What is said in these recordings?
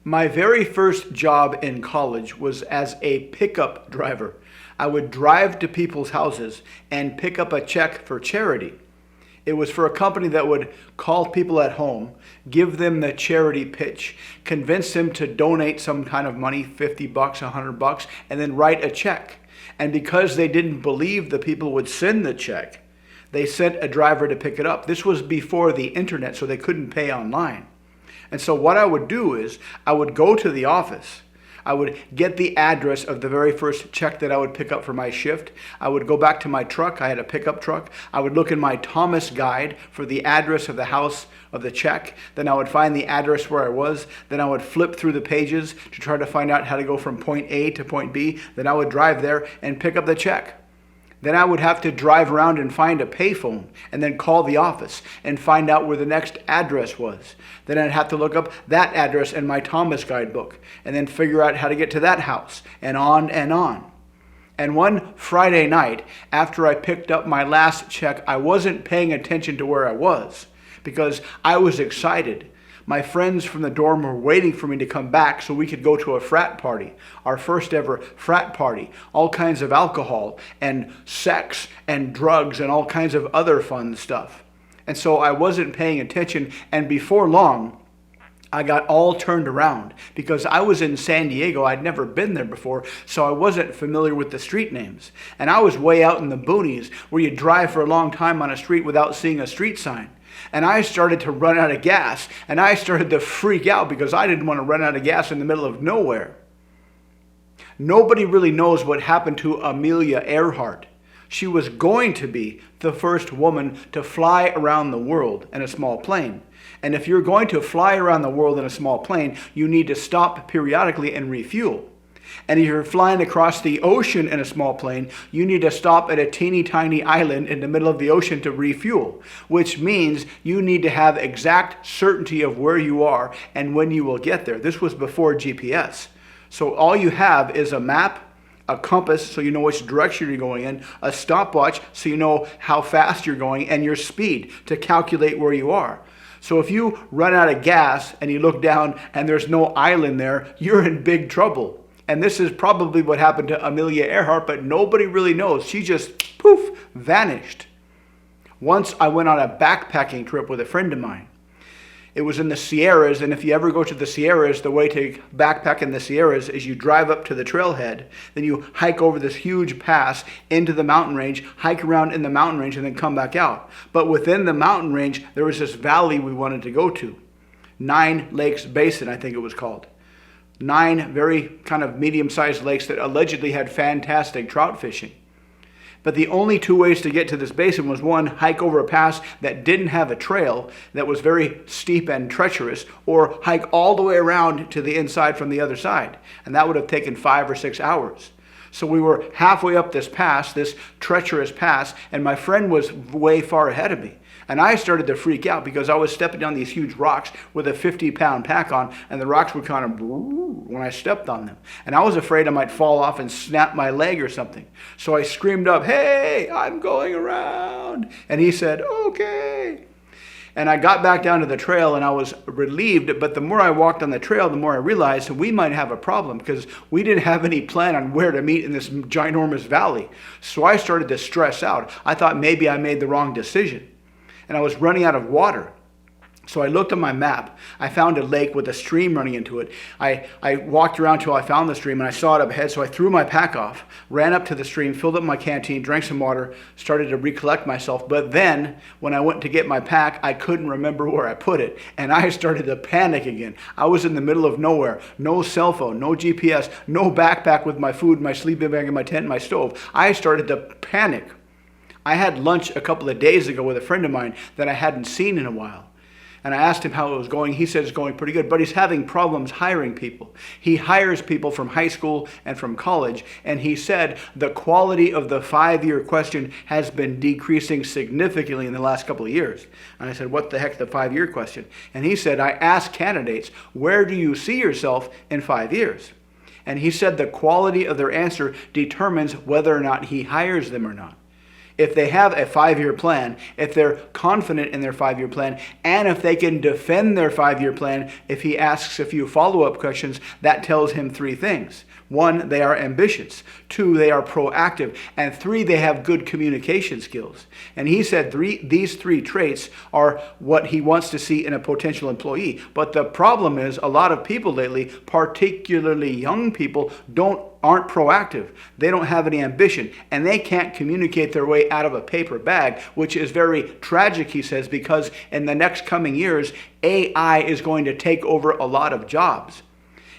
My very first job in college was as a pickup driver. I would drive to people's houses and pick up a check for charity. It was for a company that would call people at home, give them the charity pitch, convince them to donate some kind of money, $50, $100, and then write a check. And because they didn't believe the people would send the check, they sent a driver to pick it up. This was before the internet, so they couldn't pay online. And so what I would do is I would go to the office. I would get the address of the very first check that I would pick up for my shift. I would go back to my truck. I had a pickup truck. I would look in my Thomas guide for the address of the house of the check. Then I would find the address where I was. Then I would flip through the pages to try to find out how to go from point A to point B. Then I would drive there and pick up the check. Then I would have to drive around and find a payphone and then call the office and find out where the next address was. Then I'd have to look up that address in my Thomas guidebook and then figure out how to get to that house, and on and on. And one Friday night, after I picked up my last check, I wasn't paying attention to where I was because I was excited. My friends from the dorm were waiting for me to come back so we could go to a frat party, our first ever frat party, all kinds of alcohol and sex and drugs and all kinds of other fun stuff. And so I wasn't paying attention, and before long, I got all turned around because I was in San Diego. I'd never been there before, so I wasn't familiar with the street names. And I was way out in the boonies where you drive for a long time on a street without seeing a street sign. And I started to run out of gas, and I started to freak out because I didn't want to run out of gas in the middle of nowhere. Nobody really knows what happened to Amelia Earhart. She was going to be the first woman to fly around the world in a small plane. And if you're going to fly around the world in a small plane, you need to stop periodically and refuel. And if you're flying across the ocean in a small plane, you need to stop at a teeny tiny island in the middle of the ocean to refuel, which means you need to have exact certainty of where you are and when you will get there. This was before GPS. So all you have is a map, a compass so you know which direction you're going in, a stopwatch so you know how fast you're going, and your speed to calculate where you are. So if you run out of gas and you look down and there's no island there, you're in big trouble. And this is probably what happened to Amelia Earhart, but nobody really knows. She just, poof, vanished. Once I went on a backpacking trip with a friend of mine. It was in the Sierras, and if you ever go to the Sierras, the way to backpack in the Sierras is you drive up to the trailhead, then you hike over this huge pass into the mountain range, hike around in the mountain range, and then come back out. But within the mountain range, there was this valley we wanted to go to. 9 Lakes Basin, I think it was called. 9 very kind of medium-sized lakes that allegedly had fantastic trout fishing. But the only 2 ways to get to this basin was, one, hike over a pass that didn't have a trail, that was very steep and treacherous, or hike all the way around to the inside from the other side. And that would have taken 5 or 6 hours. So we were halfway up this pass, this treacherous pass, and my friend was way far ahead of me. And I started to freak out because I was stepping down these huge rocks with a 50-pound pack on, and the rocks would kind of when I stepped on them. And I was afraid I might fall off and snap my leg or something. So I screamed up, "Hey, I'm going around." And he said, "Okay." And I got back down to the trail, and I was relieved, but the more I walked on the trail, the more I realized we might have a problem because we didn't have any plan on where to meet in this ginormous valley. So I started to stress out. I thought maybe I made the wrong decision. And I was running out of water. So I looked on my map. I found a lake with a stream running into it. I walked around till I found the stream, and I saw it up ahead, so I threw my pack off, ran up to the stream, filled up my canteen, drank some water, started to recollect myself. But then, when I went to get my pack, I couldn't remember where I put it, and I started to panic again. I was in the middle of nowhere. No cell phone, no GPS, no backpack with my food, my sleeping bag, and my tent, and my stove. I started to panic. I had lunch a couple of days ago with a friend of mine that I hadn't seen in a while. And I asked him how it was going. He said it's going pretty good, but he's having problems hiring people. He hires people from high school and from college, and he said the quality of the 5-year question has been decreasing significantly in the last couple of years. And I said, what the heck's the 5-year question? And he said, I asked candidates, where do you see yourself in 5 years? And he said the quality of their answer determines whether or not he hires them or not. if they have a 5-year plan, if they're confident in their 5-year plan, and if they can defend their 5-year plan, if he asks a few follow-up questions, that tells him 3 things. 1, they are ambitious. 2, they are proactive. And 3, they have good communication skills. And he said these 3 traits are what he wants to see in a potential employee. But the problem is a lot of people lately, particularly young people, aren't proactive. They don't have any ambition, and they can't communicate their way out of a paper bag, which is very tragic, he says, because in the next coming years, AI is going to take over a lot of jobs.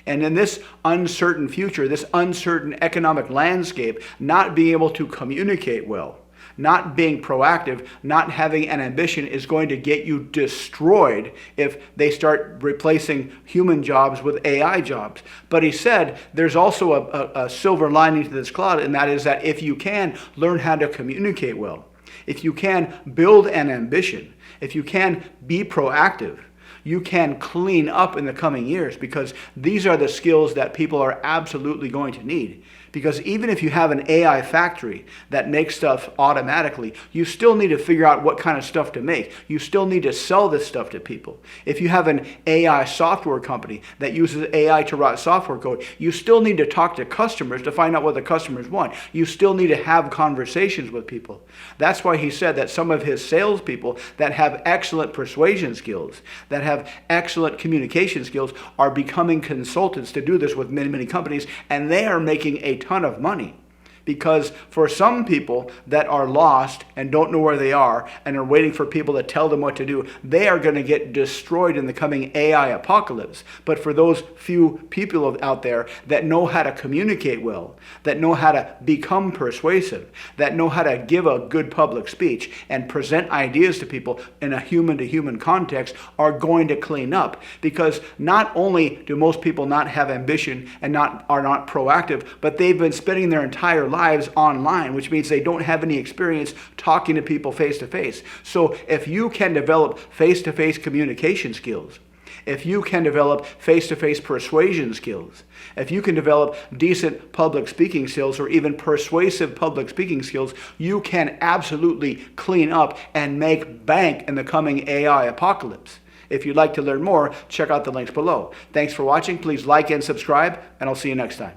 And in this uncertain future, this uncertain economic landscape, not being able to communicate well, not being proactive, not having an ambition is going to get you destroyed if they start replacing human jobs with AI jobs. But he said there's also a silver lining to this cloud, and that is that if you can learn how to communicate well, if you can build an ambition, if you can be proactive, you can clean up in the coming years, because these are the skills that people are absolutely going to need. Because even if you have an AI factory that makes stuff automatically, you still need to figure out what kind of stuff to make. You still need to sell this stuff to people. If you have an AI software company that uses AI to write software code, you still need to talk to customers to find out what the customers want. You still need to have conversations with people. That's why he said that some of his salespeople that have excellent persuasion skills, that have excellent communication skills, are becoming consultants to do this with many, many companies, and they are making a ton of money. Because for some people that are lost and don't know where they are and are waiting for people to tell them what to do, they are going to get destroyed in the coming AI apocalypse. But for those few people out there that know how to communicate well, that know how to become persuasive, that know how to give a good public speech and present ideas to people in a human-to-human context, are going to clean up. Because not only do most people not have ambition and are not proactive, but they've been spending their entire lives online, which means they don't have any experience talking to people face to face. So if you can develop face-to-face communication skills, if you can develop face-to-face persuasion skills, if you can develop decent public speaking skills or even persuasive public speaking skills, you can absolutely clean up and make bank in the coming AI apocalypse. If you'd like to learn more, check out the links below. Thanks for watching. Please like and subscribe, and I'll see you next time.